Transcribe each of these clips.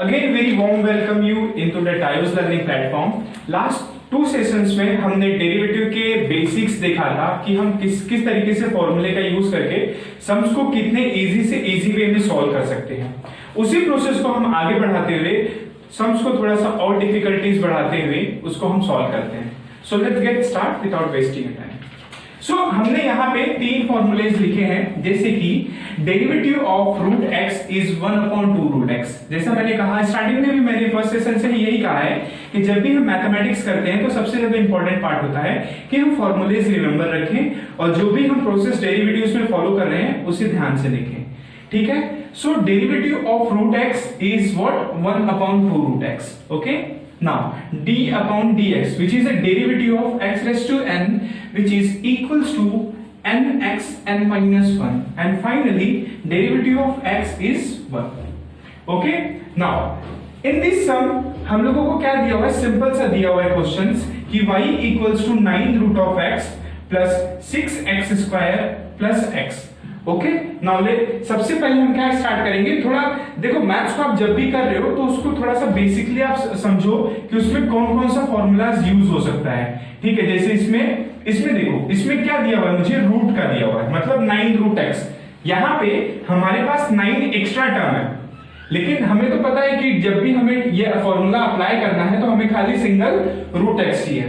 Again, very warm welcome you into the TIOS Learning Platform. Last 2 sessions में हमने derivative के basics देखा था कि हम किस तरीके से फॉर्मूले का यूज करके सम्स को कितने इजी से इजी वे में सॉल्व कर सकते हैं। उसी प्रोसेस को हम आगे बढ़ाते हुए सम्स को थोड़ा सा और डिफिकल्टीज बढ़ाते हुए उसको हम सॉल्व करते हैं। So let's get start without wasting time. So हमने यहाँ पे 3 फॉर्मूलेज लिखे हैं, जैसे कि derivative of root x is 1/2 root x. जैसा मैंने कहा स्टार्टिंग में भी, मैंने फर्स्ट सेशन से ही यही कहा है कि जब भी हम मैथमेटिक्स करते हैं तो सबसे ज्यादा इंपॉर्टेंट पार्ट होता है कि हम फॉर्मूलेज रिमेंबर रखें और जो भी हम प्रोसेस डेरिवेटिव्स में फॉलो कर रहे हैं उसे ध्यान से देखें। ठीक है, so derivative of root x is what 1/2 root x. Okay, now d upon dx which is a derivative of x raised to n which is equals to nx n minus 1 and finally derivative of x is 1. Okay, now in this sum हम लोगों को क्या दिया हुआ है, simple सा दिया हुआ है क्वेश्चंस कि y equals to 9 root of x plus 6x square plus x. Okay, now सबसे पहले हम क्या स्टार्ट करेंगे, थोड़ा देखो मैथ्स को आप जब भी कर रहे हो तो उसको थोड़ा सा बेसिकली आप समझो कि उसमें कौन कौन सा फॉर्मूलाज यूज हो सकता है। ठीक है, जैसे इसमें देखो, इसमें क्या दिया हुआ है, मुझे रूट का दिया हुआ है, मतलब 9 रूट एक्स। यहाँ पे हमारे पास 9 एक्स्ट्रा टर्म है, लेकिन हमें तो पता है कि जब भी हमें ये फॉर्मूला अप्लाई करना है तो हमें खाली सिंगल रूट एक्स चाहिए।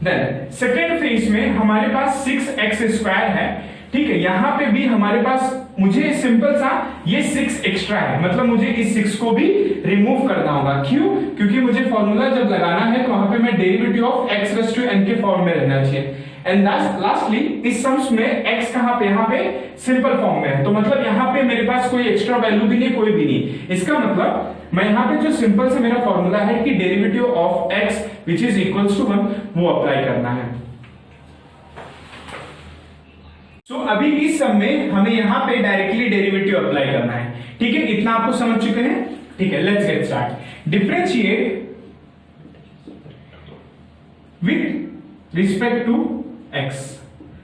देन सेकेंड फेज में हमारे पास 6x स्क्वायर है। ठीक है, यहां पे भी हमारे पास मुझे सिंपल सा ये 6 एक्स्ट्रा है, मतलब मुझे इस 6 को भी रिमूव करना होगा। क्यों? क्योंकि मुझे फॉर्मूला जब लगाना है तो वहां पे मैं derivative of x raise to n के फॉर्म में रहना चाहिए। एंड लास्टली इस सम्स में x कहां पे, यहां पे सिंपल फॉर्म में है, तो मतलब यहां पे मेरे पास कोई एक्स्ट्रा वैल्यू भी नहीं, कोई भी नहीं। इसका मतलब मैं यहां पे जो सिंपल से मेरा फॉर्मूला है कि derivative of x which is equals to 1 वो अप्लाई करना है। तो अभी इस सब में हमें यहां पे डायरेक्टली डेरिवेटिव अप्लाई करना है। ठीक है, इतना आपको समझ चुके हैं। ठीक है, let's get start. Differentiate with respect to x।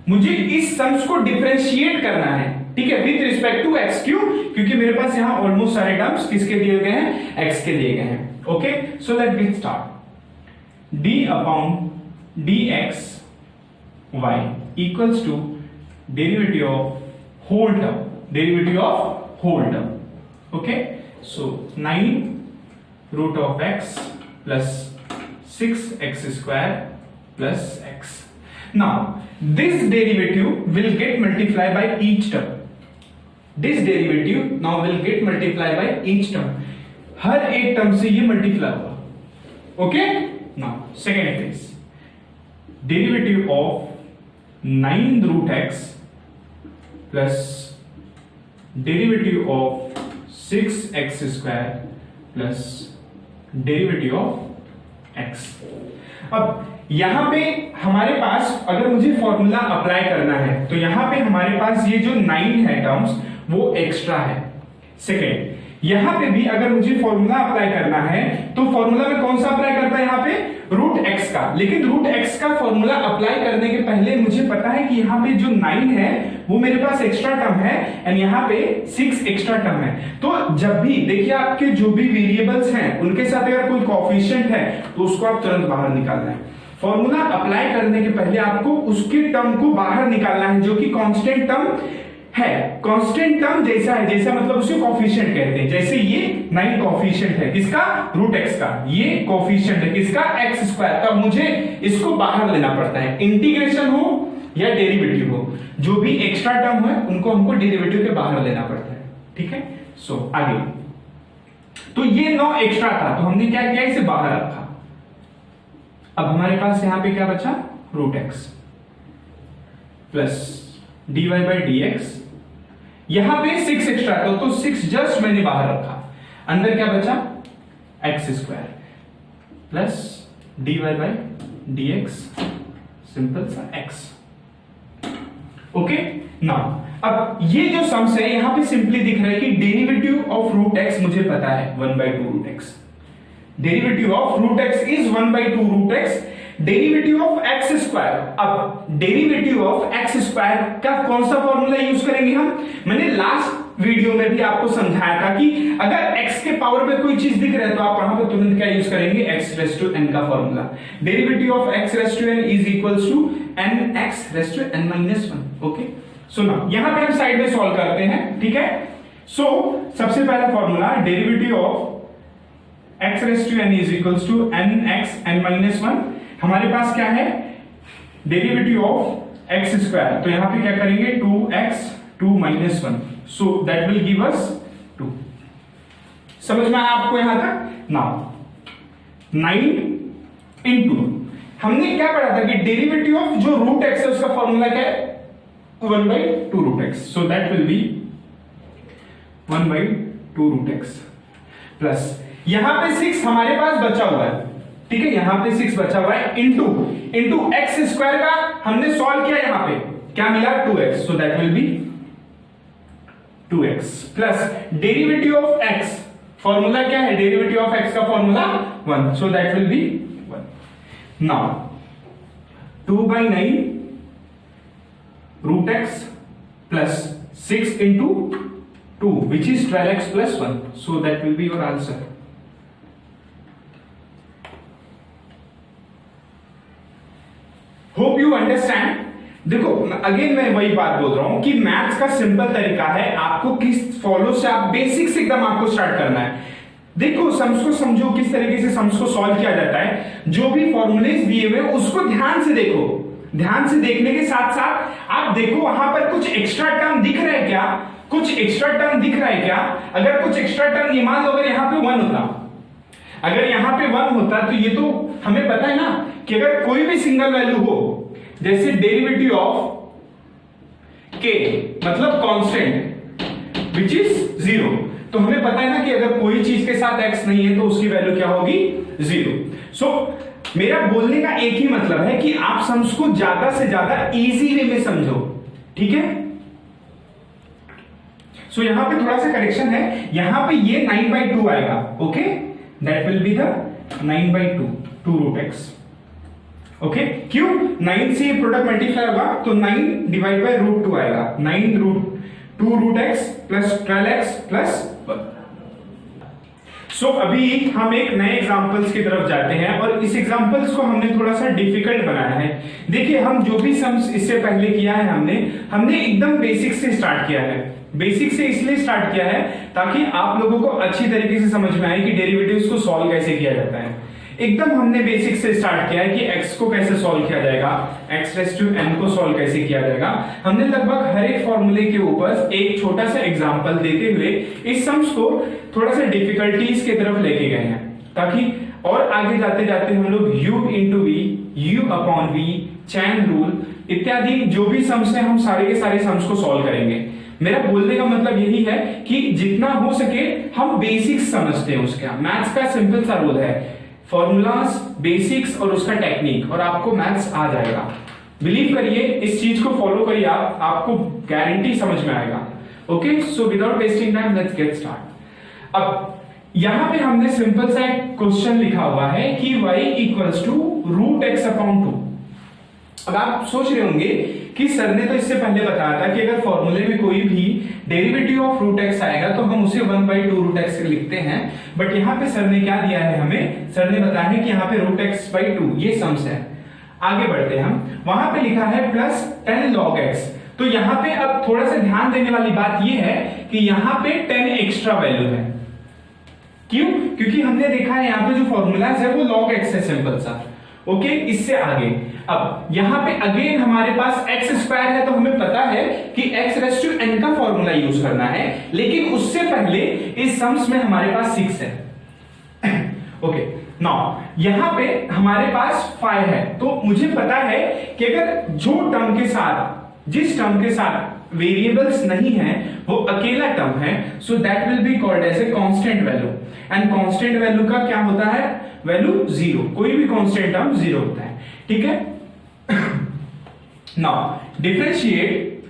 मुझे इस सम्स को डिफरेंशिएट करना है। ठीक है, विद रिस्पेक्ट टू x। क्यों? क्योंकि मेरे पास यहां ऑलमोस्ट सारे टर्म्स किसके दिए गए हैं, x के दिए गए हैं। Okay, so let's get start. d upon dx y equals to derivative of whole term. Okay, so 9 root of x plus 6x square plus x. Now this derivative will get multiplied by each term. This derivative now will get multiplied by each term. हर एक टर्म से ये multiply होगा। Okay, now second phase, derivative of 9 root x plus derivative of 6x square plus derivative of x। अब यहां पे हमारे पास अगर मुझे फॉर्मूला अप्लाई करना है तो यहां पे हमारे पास ये जो 9 है टर्म्स वो एक्स्ट्रा है। सेकेंड, यहां पे भी अगर मुझे फॉर्मूला अप्लाई करना है तो फॉर्मूला में कौन सा अप्लाई करता है, यहां पे रूट एक्स का। लेकिन रूट एक्स का फॉर्मूला अप्लाई करने के पहले मुझे पता है कि यहां पे जो 9 है वो मेरे पास एक्स्ट्रा टर्म है एंड यहां पे 6 एक्स्ट्रा टर्म है। तो जब भी देखिए आपके जो भी वेरिएबल्स हैं उनके साथ अगर कोई कोएफिशिएंट है तो उसको आप तुरंत बाहर निकालना है। फॉर्मूला अप्लाई करने के पहले आपको उसके टर्म को बाहर निकालना है जो कि कांस्टेंट टर्म है। कांस्टेंट टर्म जैसा है, जैसा मतलब उसे कोएफिशिएंट कहते हैं। जैसे ये 9 कोएफिशिएंट है किसका, रूट एक्स का। ये कोएफिशिएंट है किसका, एक्स स्क्वायर का। मुझे इसको बाहर लेना पड़ता है, इंटीग्रेशन हो या डेरिवेटिव हो, जो भी एक्स्ट्रा टर्म है उनको हमको डेरिवेटिव के बाहर लेना पड़ता है। ठीक है, सो आगे तो ये 9 एक्स्ट्रा था तो हमने क्या किया, इसे बाहर रखा। अब हमारे पास यहां पे क्या बचा, root x plus dy by dx। यहां पे 6 एक्स्ट्रा था तो 6 जस्ट मैंने बाहर रखा। अंदर क्या बचा, x square plus dy by dx, simple सा x। ओके, नाउ अब ये जो सम्स है यहां पे सिंपली दिख रहा है कि डेरिवेटिव ऑफ रूट x मुझे पता है 1/2 root x। Derivative of root x is 1/2 root x। Derivative of x square, अब डेरिवेटिव ऑफ एक्स स्क्वायर का कौन सा फॉर्मूला यूज करेंगे हम, मैंने लास्ट वीडियो में भी आपको समझाया था कि अगर x के पावर में कोई चीज दिख रहा है तो आप वहां पर तुरंत क्या यूज करेंगे, x रेस टू n का formula. Derivative of x raise to n is equals to nx raise to n minus 1। Okay, सुनो यहां पे हम साइड में सॉल्व करते हैं, ठीक है। सो सबसे पहला formula, derivative of x raise to n is equals to nx n minus 1। हमारे पास क्या है, डेरिवेटिव ऑफ x स्क्वायर, तो यहां पे क्या करेंगे 2x 2 minus 1, so that will give us 2। समझ में आया आपको यहां तक? नाउ 9 इंटू, हमने क्या पढ़ा था कि डेरिवेटिव ऑफ जो रूट x है उसका फॉर्मूला क्या है, 1/2 root x, so that will be 1/2 root x plus यहां पे 6 हमारे पास बचा हुआ है, ठीक है, यहां पे 6 बचा हुआ है, इंटू x स्क्वायर का हमने सॉल्व किया, यहां पे क्या मिला 2x, so that will be 2x plus derivative of x, formula क्या है, डेरिवेटिव ऑफ x का formula 1, so that will be 1। Now 2/9 root x plus 6 into 2 which is 12x plus 1, so that will be your answer। Hope you understand. देखो again मैं वही बात बोल रहा हूं कि मैथ्स का सिंपल तरीका है, आपको किस फॉलो से आप बेसिक्स एकदम आपको स्टार्ट करना है। देखो सम्स को समझो, किस तरीके से सम्स को सॉल्व किया जाता है, जो भी फॉर्मूलेस दिए हुए उसको ध्यान से देखो। ध्यान से देखने के साथ साथ आप देखो वहां पर कुछ एक्स्ट्रा टर्म दिख रहा है क्या, कुछ एक्स्ट्रा टर्म दिख रहा है क्या। अगर कुछ एक्स्ट्रा टर्म, ये मान लो अगर यहां पे 1 होता, अगर यहां पे 1 होता तो ये तो हमें पता है ना कि अगर कोई भी सिंगल वैल्यू हो, जैसे डेरिवेटिव ऑफ k मतलब कांस्टेंट विच इज 0, तो हमें पता है ना कि अगर कोई चीज के साथ x नहीं है तो उसकी वैल्यू क्या होगी, 0। सो मेरा बोलने का एक ही मतलब है कि आप सम्स को ज्यादा से ज्यादा इजी वे में समझो, ठीक है। सो यहां पे थोड़ा सा करेक्शन है, यहां पे ये 9/2 आएगा, okay, that will be the 9/2 2 root x। Okay, क्यों 9 से प्रोडक्ट मल्टीप्लाई होगा तो 9 डिवाइड बाय रूट 2 आएगा, 9 root 2 root x plus 12x plus 1। So अभी हम एक नए एग्जांपल्स की तरफ जाते हैं और इस एग्जांपल्स को हमने थोड़ा सा डिफिकल्ट बनाया है। देखिए हम जो भी सम्स इससे पहले किया है हमने एकदम बेसिक से स्टार्ट किया है। बेसिक से इसलिए स्टार्ट किया है ताकि आप लोगों को अच्छी तरीके से समझ में आए कि डेरिवेटिव्स को सॉल्व कैसे किया जाता है। एकदम हमने बेसिक से स्टार्ट किया है कि x को कैसे सॉल्व किया जाएगा, x रेस टू n को सॉल्व कैसे किया जाएगा। हमने लगभग हर एक फॉर्मूले के ऊपर एक छोटा सा एग्जांपल देते हुए इस सम्स को थोड़ा सा डिफिकल्टीज की तरफ लेके गए हैं, ताकि और आगे जाते जाते हम लोग u into v, u upon v, chain rule इत्यादि जो भी सम्स है हम सारे के सारे सम्स को सॉल्व करेंगे। मेरा बोलने का मतलब यही है कि जितना हो सके हम बेसिक्स समझते हैं उसका। मैथ्स का सिंपल सा रूल है, फॉर्मूलाज, बेसिक्स और उसका टेक्निक, और आपको मैथ्स आ जाएगा। बिलीव करिए, इस चीज को फॉलो करिए, आपको गारंटी समझ में आएगा। Okay, so without wasting time let's get start. अब यहां पे हमने सिंपल सा एक क्वेश्चन लिखा हुआ है कि y equals to root x upon 2। अब आप सोच रहे होंगे कि सर ने तो इससे पहले बताया था कि अगर फॉर्मूले में कोई भी डेरिवेटिव ऑफ रूट एक्स आएगा तो हम उसे 1/2 रूट एक्स लिखते हैं, बट यहाँ पे सर ने क्या दिया है हमें, सर ने बताया है कि यहाँ पे रूट एक्स बाई 2 ये सम्स है। आगे बढ़ते हैं हम, वहां पे लिखा है प्लस 10 log x, तो यहाँ पे अब थोड़ा सा ध्यान देने वाली बात ये है कि यहाँ पे 10 एक्स्ट्रा वैल्यू है। क्यों? क्योंकि हमने देखा है यहाँ पे जो फॉर्मूला है वो log x है, सिंपल सा। ओके, इससे आगे अब यहां पे अगेन हमारे पास x स्क्वायर है, तो हमें पता है कि x रेस टू n का फॉर्मूला यूज करना है, लेकिन उससे पहले इस सम्स में हमारे पास 6 है। ओके, नाउ यहां पे हमारे पास 5 है, तो मुझे पता है कि अगर जो टर्म के साथ, जिस टर्म के साथ वेरिएबल्स नहीं है वो अकेला टर्म है, so that will be called as a constant value. And constant value का क्या होता है, वैल्यू 0, कोई भी कांस्टेंट टर्म 0 होता है, ठीक है। Now differentiate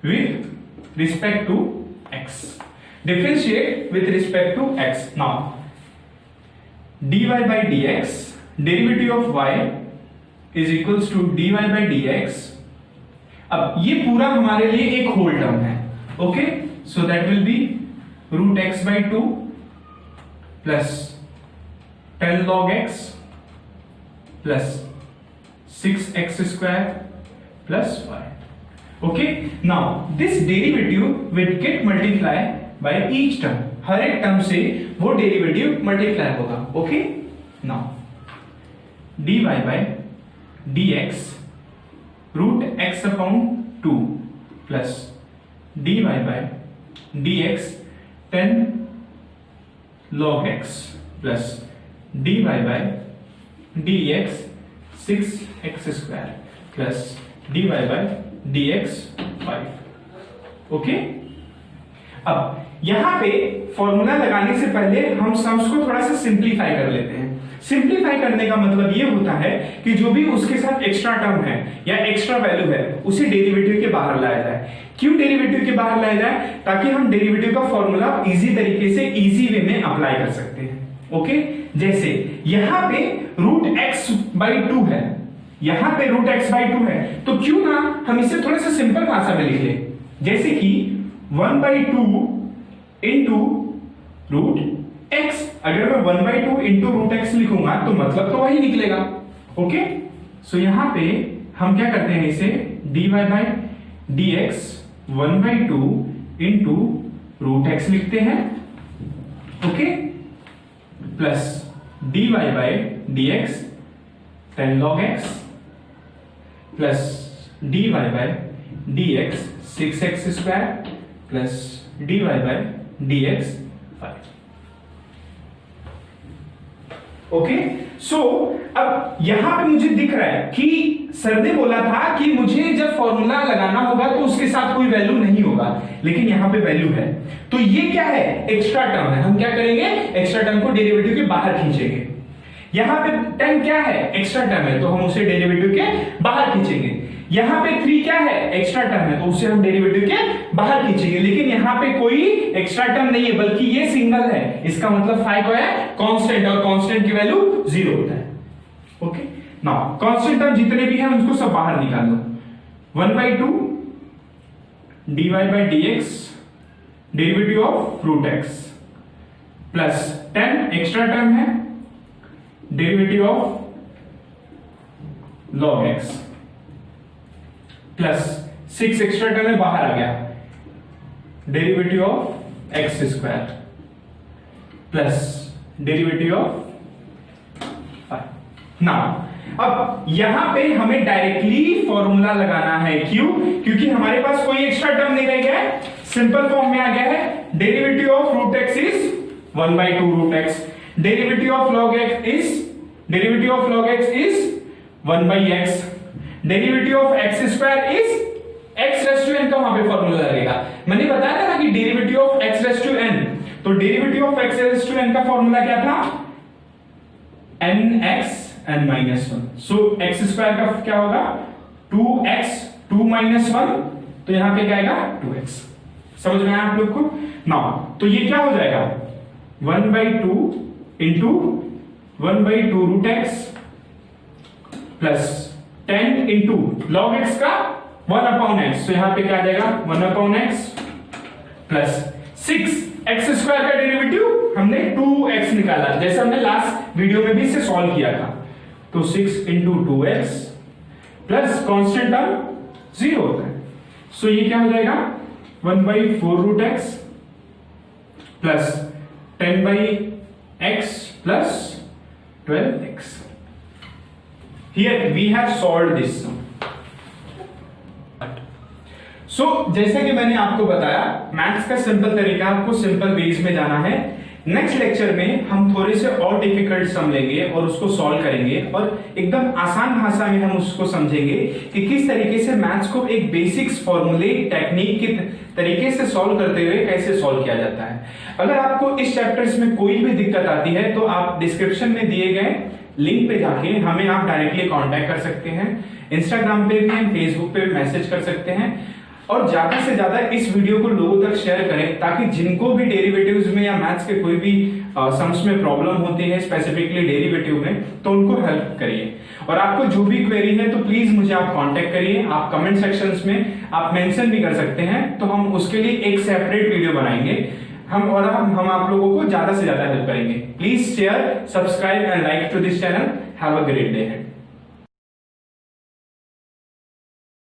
with respect to x, differentiate with respect to x। Now dy by dx, derivative of y is equals to dy by dx। अब ये पूरा हमारे लिए एक होल टर्म है, okay, so that will be root x by 2 plus 10 log x plus 6x square plus 5. Okay, now this derivative will get multiply by each term. हर एक टर्म से वो डेरिवेटिव मल्टीप्लाई होगा. Okay, now dy by dx root x upon 2 plus dy by dx 10 log x plus dy by dx 6x square plus dy by dx 5. Okay, अब यहां पे फॉर्मूला लगाने से पहले हम सम्स को थोड़ा सा सिंपलीफाई कर लेते हैं. सिंपलीफाई करने का मतलब ये होता है कि जो भी उसके साथ एक्स्ट्रा टर्म है या एक्स्ट्रा वैल्यू है उसे डेरिवेटिव के बाहर लाया जाए. क्यों डेरिवेटिव के बाहर लाया जाए? ताकि हम डेरिवेटिव का फॉर्मूला इजी तरीके से इजी वे में अप्लाई कर सकते हैं. ओके, जैसे यहां पे रूट एक्स बाई 2 है, यहां पे रूट एक्स बाई 2 है, तो क्यों ना हम इसे थोड़ा सा सिंपल भाषा में लिख लें, जैसे कि 1 बाई 2 इंटू रूट एक्स. अगर मैं 1 बाई 2 इंटू रूट एक्स लिखूंगा तो मतलब तो वही निकलेगा. ओके, सो यहां पे हम क्या करते हैं, इसे dy by dx 1 by 2 into root x लिखते हैं. Okay, plus dy by dx 10 log x plus dy by dx 6x square plus dy by dx 5. Okay, so अब यहां पे मुझे दिख रहा है कि सर ने बोला था कि मुझे जब फॉर्मूला लगाना होगा तो उसके साथ कोई वैल्यू नहीं होगा, लेकिन यहां पे वैल्यू है. तो ये क्या है, एक्स्ट्रा टर्म है. हम क्या करेंगे, एक्स्ट्रा टर्म को डेरिवेटिव के बाहर खींचेंगे. यहां पे 10 क्या है, एक्स्ट्रा टर्म है, तो हम उसे डेरिवेटिव के बाहर खींचेंगे. यहां पे 3 क्या है, एक्स्ट्रा टर्म है, तो उसे हम डेरिवेटिव के बाहर खींचेंगे. लेकिन यहां पे कोई एक्स्ट्रा टर्म नहीं है, बल्कि ये सिंगल है. इसका मतलब फाई क्या है, कांस्टेंट, और कांस्टेंट की वैल्यू 0 होता है. ओके, नाउ कांस्टेंट टर्म जितने भी हैं उनको सब बाहर निकाल लो. 1 by 2 dy by dx derivative of root x plus 10 extra term है, derivative of log x plus 6 extra term है, बाहर आ गया, derivative of x square plus derivative of 5. Now अब यहां पे हमें डायरेक्टली फॉर्मूला लगाना है. क्यों? क्योंकि हमारे पास कोई एक्स्ट्रा टर्म नहीं रह गया है, सिंपल फॉर्म में आ गया है. Derivative of root x is 1 by 2 root x, derivative of log x is 1 by x, derivative of x square is x raise to n. का वहां पे फॉर्मूला लगेगा. मैंने बताया था ना कि derivative of x raise to n, तो derivative of x raise to n का फॉर्मूला क्या था, nx n minus 1. So x square का क्या होगा, 2x 2 माइनस 1, तो यहां पे क्या आएगा 2x. समझ में आया आप लोग को? नाउ तो ये क्या हो जाएगा, 1 by 2 into 1 by 2 root x plus 10 into log x का 1 अपॉन एक्स, तो यहां पे क्या आ जाएगा 1 upon x plus 6 x square का डेरिवेटिव हमने 2x निकाला, जैसे हमने लास्ट वीडियो में भी इसे सॉल्व किया था. तो 6 into 2x plus constant term 0 होता है. सो ये क्या हो जाएगा, 1 by 4 root x plus 10 by x plus 12x. Here we have solved this sum. So, जैसा कि मैंने आपको बताया, मैथ्स का सिंपल तरीका, आपको सिंपल वेज में जाना है. नेक्स्ट लेक्चर में हम थोड़े से और डिफिकल्ट सम लेंगे और उसको सॉल्व करेंगे, और एकदम आसान भाषा में हम उसको समझेंगे कि किस तरीके से मैथ्स को एक बेसिक्स फॉर्मूले टेक्निक के तरीके से सॉल्व करते हुए कैसे सॉल्व किया जाता है. अगर आपको इस चैप्टर्स में कोई भी दिक्कत आती है तो आप डिस्क्रिप्शन में दिए गए लिंक पे जाके हमें आप डायरेक्टली कांटेक्ट कर सकते हैं. इंस्टाग्राम पे भी, फेसबुक पे भी मैसेज कर सकते हैं. और ज्यादा से ज्यादा इस वीडियो को लोगों तक शेयर करें ताकि जिनको भी डेरिवेटिव्स में या मैथ्स के कोई भी सम्स में प्रॉब्लम होती है स्पेसिफिकली डेरिवेटिव में, तो उनको हेल्प करिए। और आपको जो भी क्वेरी है तो प्लीज मुझे आप कांटेक्ट करिए। आप कमेंट सेक्शंस में आप मेंशन भी कर सकते हैं, तो हम उसके लिए एक सेपरेट वीडियो बनाएंगे। हम आप लोगों को ज्यादा से ज्यादा हेल्प करेंगे। Please share, subscribe and like to this channel. Have a great day.